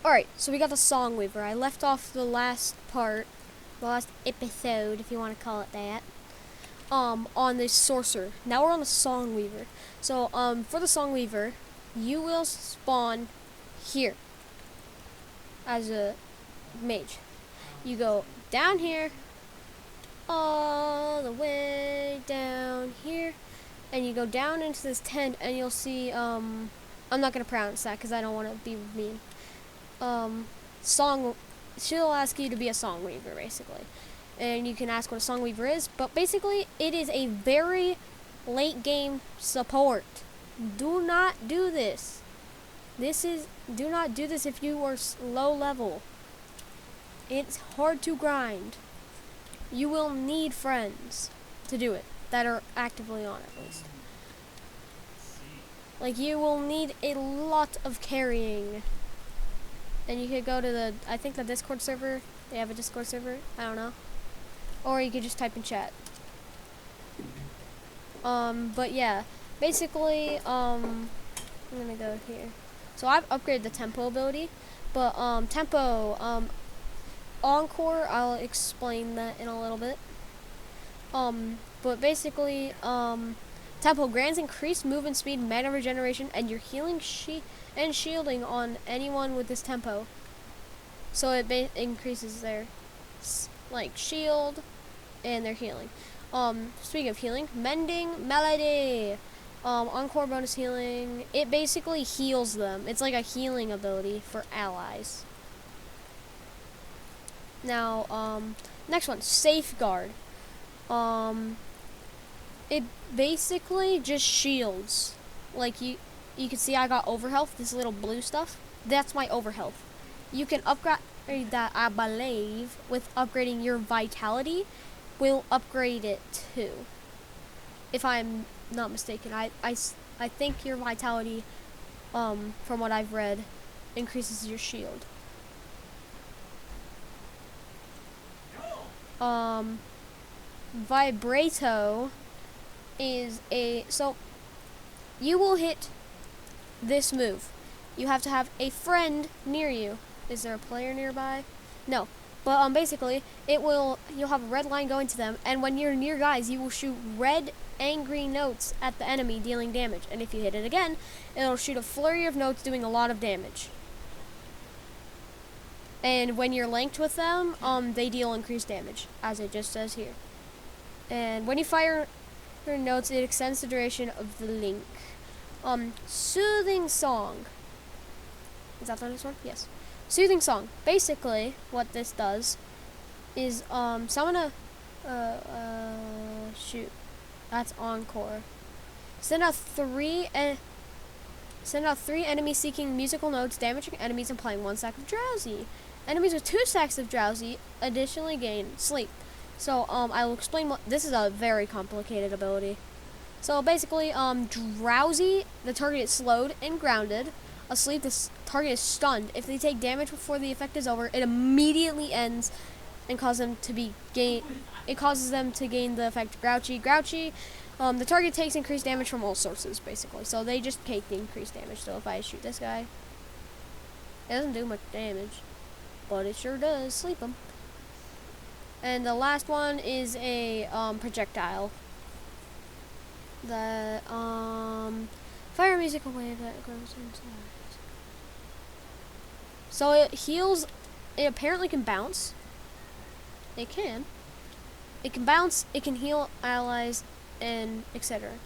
Alright, so we got the Song Weaver. I left off the last part, the last episode, if you want to call it that, on the Sorcerer. Now we're on the Song Weaver. So, for the Song Weaver, you will spawn here as a mage. You go down here, all the way down here, and you go down into this tent, and you'll see, I'm not going to pronounce that because I don't want to be mean. She'll ask you to be a Song Weaver, basically. And you can ask what a Song Weaver is, but basically, it is a very late game support. Do not do this. Do not do this if you are low level. It's hard to grind. You will need friends to do it, that are actively on at least. Like, you will need a lot of carrying. And you could go to I think the Discord server. They have a Discord server. I don't know. Or you could just type in chat. But yeah. Basically, I'm gonna go here. So I've upgraded the tempo ability. But, tempo, Encore, I'll explain that in a little bit. But basically, tempo grants increased movement speed, mana regeneration, and your healing and shielding on anyone with this tempo. So it increases their shield and their healing. Speaking of healing, mending melody. Encore bonus healing. It basically heals them. It's like a healing ability for allies. Now, next one, safeguard. It basically just shields. Like you can see I got overhealth, this little blue stuff. That's my overhealth. You can upgrade that, I believe, with upgrading your vitality. Will upgrade it too. If I'm not mistaken. I think your vitality, from what I've read, increases your shield. Vibrato is so you will hit this move. You have to have a friend near you. Is there a player nearby? No. But basically you'll have a red line going to them, and when you're near guys, you will shoot red angry notes at the enemy, dealing damage. And if you hit it again, it'll shoot a flurry of notes doing a lot of damage. And when you're linked with them, they deal increased damage, as it just says here. And when you fire notes, it extends the duration of the link. Soothing Song. Is that the next one? Yes. Soothing Song. Basically, what this does is, summon shoot. That's Encore. Send out three enemies seeking musical notes, damaging enemies, and playing 1 stack of Drowsy. Enemies with 2 stacks of Drowsy additionally gain sleep. So, I will explain this is a very complicated ability. So, basically, Drowsy, the target is slowed and grounded. Asleep, the target is stunned. If they take damage before the effect is over, it immediately ends and causes them to gain the effect Grouchy. The target takes increased damage from all sources, basically. So, they just take the increased damage. So, if I shoot this guy, it doesn't do much damage, but it sure does sleep him. And the last one is a projectile. The fire musical wave that goes inside. So it heals. It apparently can bounce. It can bounce. It can heal allies, and etc.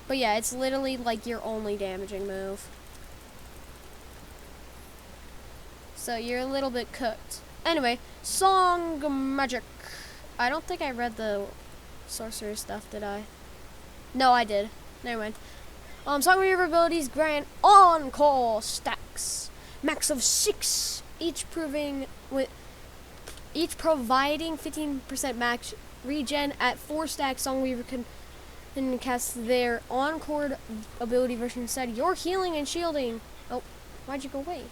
But yeah, it's literally like your only damaging move. So you're a little bit cooked. Anyway, Song Magic. I don't think I read the sorcerer stuff, did I? No, I did. Never mind. Song Weaver abilities grant Encore stacks. Max of 6. Each providing 15% max regen at 4 stacks. Song Weaver can cast their Encore ability version instead. Your healing and shielding. Oh, why'd you go away?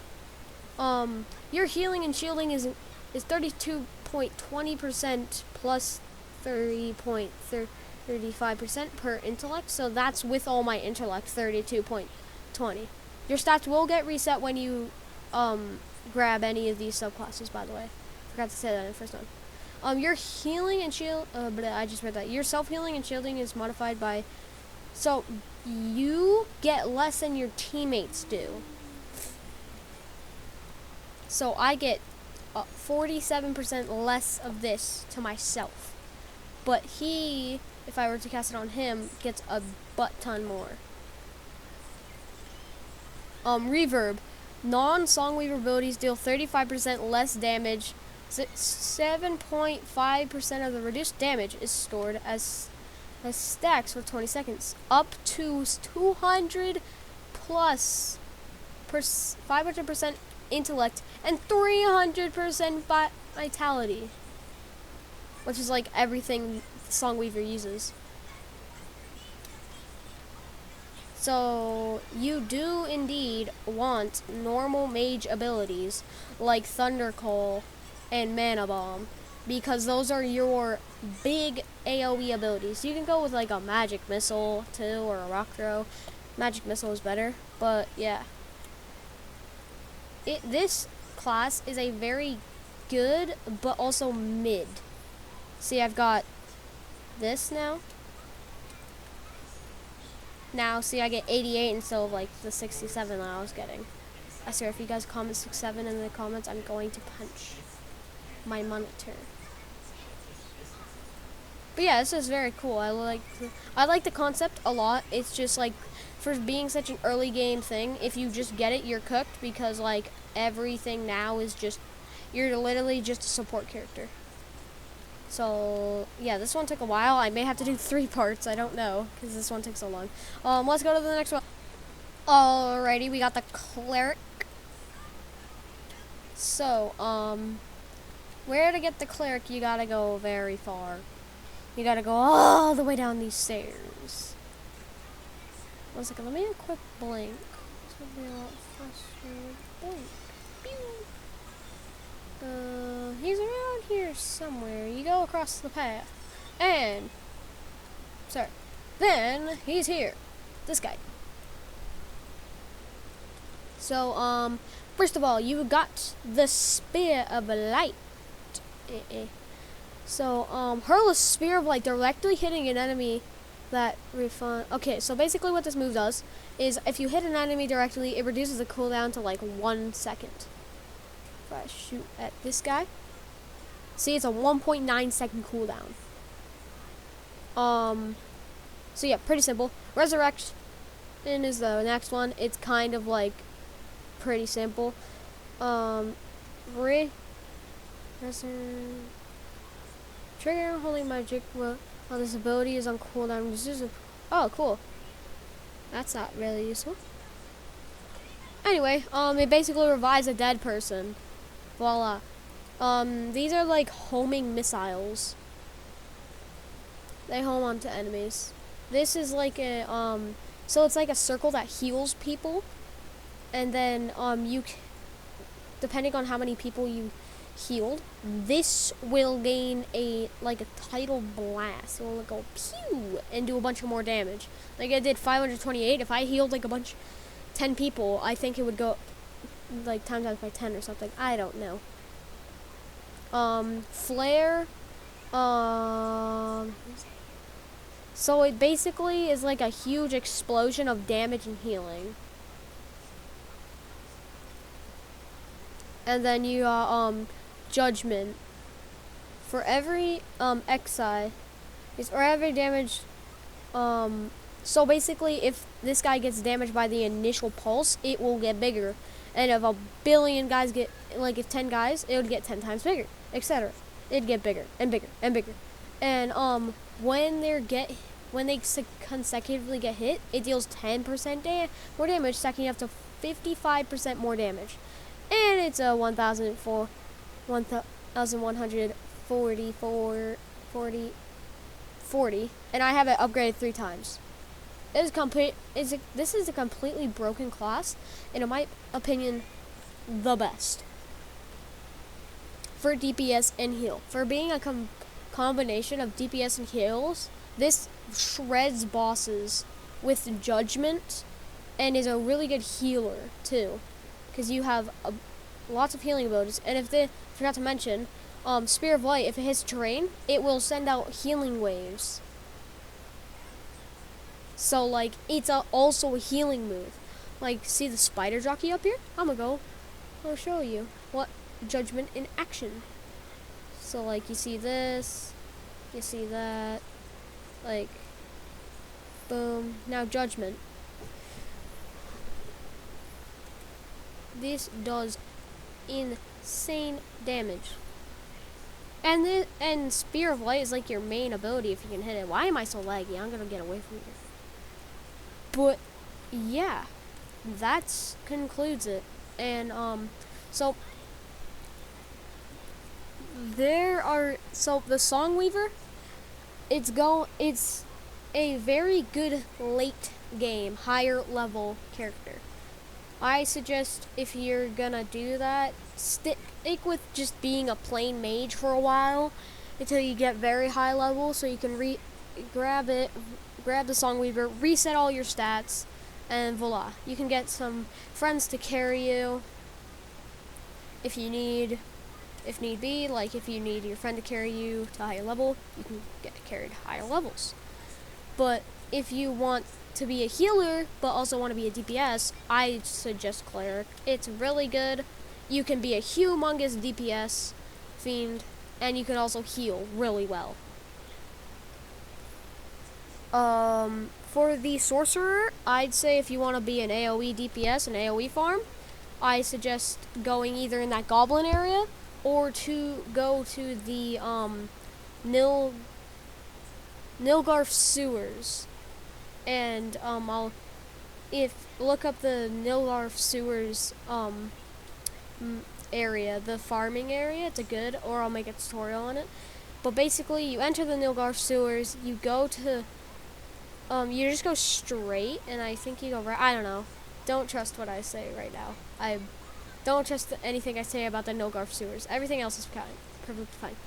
Your healing and shielding is 32.20% plus 30.35% per intellect. So that's with all my intellect, 32.20. Your stats will get reset when you grab any of these subclasses, by the way. Forgot to say that in the first one. Your healing and shield, I just read that. Your self-healing and shielding is modified by, so you get less than your teammates do. So I get 47% less of this to myself. But he, if I were to cast it on him, gets a butt ton more. Reverb. Non-Songweaver abilities deal 35% less damage. 7.5% of the reduced damage is stored as stacks for 20 seconds. Up to 200 plus 500% intellect and 300% vitality. Which is like everything Songweaver uses. So, you do indeed want normal mage abilities like Thunder Call and Mana Bomb, because those are your big AoE abilities. You can go with like a Magic Missile too, or a Rock Throw. Magic Missile is better, but yeah. This class is a very good, but also mid. See, I've got this now. Now, see, I get 88 instead of, like, the 67 that I was getting. I swear, if you guys comment 67 in the comments, I'm going to punch my monitor. But yeah, this is very cool. I like the concept a lot. It's just, like, for being such an early game thing, if you just get it, you're cooked, because, like, everything now is just, you're literally just a support character. So, yeah, this one took a while. I may have to do 3 parts. I don't know, because this one took so long. Let's go to the next one. Alrighty, we got the cleric. So, where to get the cleric, you gotta go very far. You gotta go all the way down these stairs. 1 second, let me do a quick blink. This would be a lot faster with blink. Pew! He's around here somewhere. You go across the path. And, sorry. Then, he's here. This guy. So, first of all, you got the Spear of Light. So, hurl a Spear of Light directly hitting an enemy that okay, so basically what this move does is if you hit an enemy directly, it reduces the cooldown to like 1 second. If I shoot at this guy, see, it's a 1.9 second cooldown. So yeah, pretty simple. Resurrection is the next one. It's kind of like pretty simple. Trigger holding magic while this ability is on cooldown. Oh, cool. That's not really useful. Anyway, it basically revives a dead person. Voila. These are like homing missiles. They home onto enemies. This is like a, so it's like a circle that heals people. And then, depending on how many people you healed, this will gain like a tidal blast. It will go pew and do a bunch of more damage. Like I did 528. If I healed like 10 people, I think it would go like times out by 10 or something. I don't know. Flare. So it basically is like a huge explosion of damage and healing. And then you Judgment. For every XI or every damage, so basically if this guy gets damaged by the initial pulse, it will get bigger. And if a billion guys get, like if 10 guys, it would get 10 times bigger, etc. It'd get bigger and bigger and bigger. And when they consecutively get hit, it deals 10% more damage, stacking up to 55% more damage. And it's a 1,140, and I have it upgraded 3 times. This is a completely broken class, and in my opinion, the best for DPS and heal. For being a combination of DPS and heals, this shreds bosses with Judgment, and is a really good healer too. because you have lots of healing abilities. And forgot to mention, Spear of Light, if it hits terrain, it will send out healing waves. So like it's also a healing move. Like, see the spider jockey up here? I'll show you what Judgment in action. So like you see this, you see that, like boom. Now Judgment. This does insane damage. And Spear of Light is like your main ability if you can hit it. Why am I so laggy? I'm gonna get away from here. But yeah, that concludes it. And so the Songweaver, it's a very good late game, higher level character. I suggest if you're gonna do that, stick with just being a plain mage for a while until you get very high level, so you can grab the Songweaver, reset all your stats, and voila, you can get some friends to carry you if need be. Like if you need your friend to carry you to a higher level, you can get carried to higher levels. But if you want to be a healer but also want to be a DPS, I suggest Cleric. It's really good. You can be a humongous DPS fiend, and you can also heal really well. For the Sorcerer, I'd say if you want to be an AoE DPS, an AoE farm, I suggest going either in that Goblin area or to go to the Nilgarf sewers. And look up the Nilgarf sewers area, the farming area. It's or I'll make a tutorial on it. But basically, you enter the Nilgarf sewers, you go to you just go straight, and I think you go right. I don't know. Don't trust what I say right now. I don't trust anything I say about the Nilgarf sewers. Everything else is perfectly fine.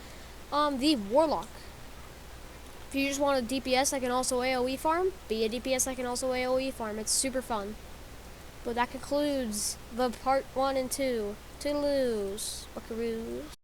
The Warlock. If you just want a DPS that can also AoE farm, be a DPS that can also AoE farm. It's super fun. But that concludes the part 1 and 2. Toodaloos, buckaroos.